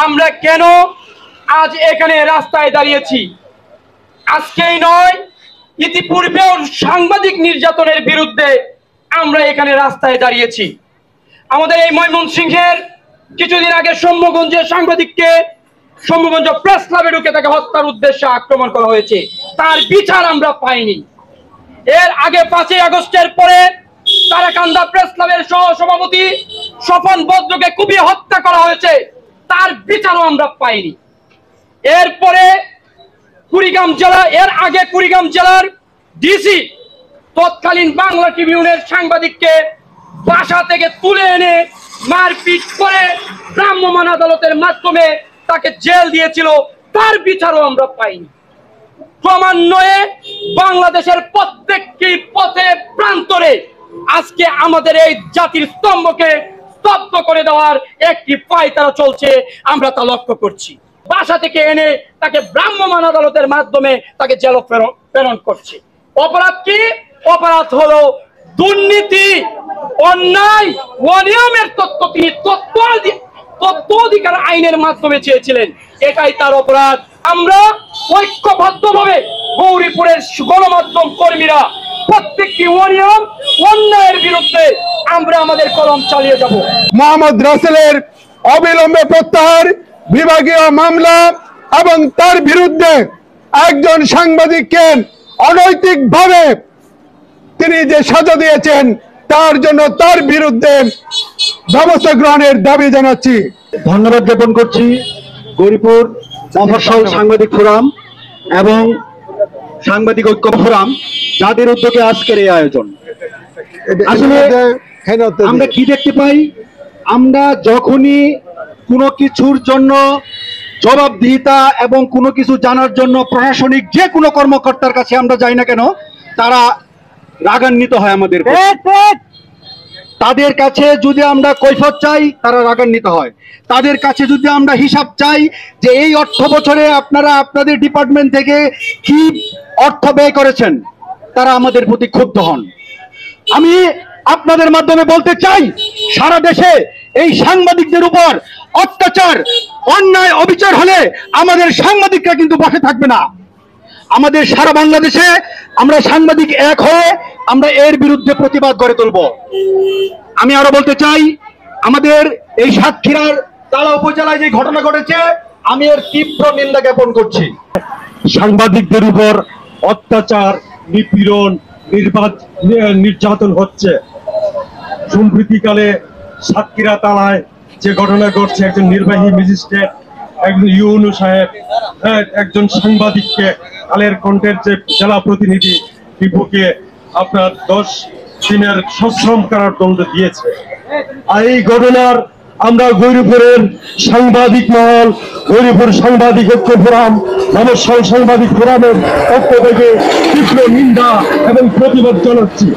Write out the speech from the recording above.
আমরা কেন আজ এখানে রাস্তায় দাঁড়িয়েছি? আজকেই নয়, ইতিপূর্বেও সাংবাদিক নির্যাতনের বিরুদ্ধে আমরা এখানে রাস্তায় দাঁড়িয়েছি। আমাদের এই ময়মনসিংহের কিছুদিন আগে সৌম্যগঞ্জের সাংবাদিককে সৌম্যগঞ্জ প্রেস ক্লাবে ঢুকে তাকে হত্যার উদ্দেশ্যে আক্রমণ করা হয়েছে, তার বিচার আমরা পাইনি। এর আগে 5ই আগস্টের পরে তারাকান্দা প্রেস ক্লাবের সহ সভাপতি স্বপন বদ্রকে কুপিয়ে হত্যা করা হয়েছে, তার বিচারও আমরা পাইনি। এরপরে এর আগে কুড়িগ্রাম জেলার ডিসি তৎকালীন বাংলা ট্রিবিউনের সাংবাদিককে বাসা থেকে তুলে এনে মারপিট করে ভ্রাম্যমাণ আদালতের মাধ্যমে তাকে জেল দিয়েছিল, তার বিচারও আমরা পাইনি। ক্রমান্বয়ে বাংলাদেশের প্রত্যেকটি পথে প্রান্তরে আজকে আমাদের এই জাতির স্তম্ভকে স্তব্ধ করে দেওয়ার একটি পায়তারা চলছে, আমরা তা লক্ষ্য করছি। বাসা থেকে এনে তাকে ভ্রাম্যমাণ আদালতের মাধ্যমে তাকে জেল প্রেরণ করছে। অপরাধ কি? অপরাধ হলো দুর্নীতি, অন্যায়, অনিয়মের তথ্য তিনি তথ্য অধিকার আইনের মাধ্যমে চেয়েছিলেন, এটাই তার অপরাধ। আমরা ঐক্যবদ্ধভাবে গৌরীপুরের গণমাধ্যম কর্মীরা প্রত্যেকটি অনিয়ম অন্যায়ের বিরুদ্ধে আমরা আমাদের কলম চালিয়ে যাব। মোহাম্মদ রাসেলের অবিলম্বে প্রত্যাহার, বিভাগীয় মামলা এবং তার বিরুদ্ধে একজন সাংবাদিককে অনৈতিকভাবে তিনি যে সাজা দিয়েছেন তার জন্য তার বিরুদ্ধে ব্যবস্থা গ্রহণের দাবি জানাচ্ছি। ধন্যবাদ জ্ঞাপন করছি গৌরীপুর মফস্বল সাংবাদিক ফোরাম এবং সাংবাদিক ঐক্য ফোরাম, যাদের উদ্যোগে আজকের এই আয়োজন। আসলে আমরা কি দেখতে পাই, আমরা যখনই কোনো কিছুর জন্য জবাবদিহিতা এবং কোনো কিছু জানার জন্য প্রশাসনিক যে কোনো কর্মকর্তার কাছে আমরা যাই না কেন, তারা রাগান্বিত হয় আমাদের। তাদের কাছে যদি আমরা কৈফিয়ত চাই, তারা রাগান্বিত হয়। তাদের কাছে যদি আমরা হিসাব চাই যে এই অর্থ বছরে আপনারা আপনাদের ডিপার্টমেন্ট থেকে কি অর্থ ব্যয় করেছেন, তারা আমাদের প্রতি ক্ষুব্ধ হন। আমি আপনাদের মাধ্যমে বলতে চাই, সারা দেশে এই সাংবাদিকদের উপর অত্যাচার, অন্যায়, অবিচার হলে আমাদের সাংবাদিকরা কিন্তু বসে থাকবে না। আমাদের সারা বাংলাদেশে আমরা সাংবাদিক এক হয়ে আমরা এর বিরুদ্ধে প্রতিবাদ গড়ে তুলব। আমি আরো বলতে চাই, আমাদের এই সাতক্ষীরার তালা উপজেলায় যে ঘটনা ঘটেছে, আমি এর তীব্র নিন্দা জ্ঞাপন করছি। সাংবাদিকদের উপর অত্যাচার, নিপীড়ন, নির্যাতন হচ্ছে। সম্প্রতিকালে সাতক্ষীরা তালায় যে ঘটনা ঘটছে, একজন নির্বাহী ম্যাজিস্ট্রেট, একজন ইউনু সাহেব একজন সাংবাদিককে, কালের কণ্ঠের যে জেলা প্রতিনিধি টিপুকে আপনার 10 দিনের সশ্রম কারাদণ্ড দিয়েছে। আর এই ঘটনার আমরা গৌরীপুরের সাংবাদিক মহল, গৌরীপুর সাংবাদিক ঐক্য ফোরাম, মফস্বল সাংবাদিক ফোরামের পক্ষ থেকে তীব্র নিন্দা এবং প্রতিবাদ জানাচ্ছি।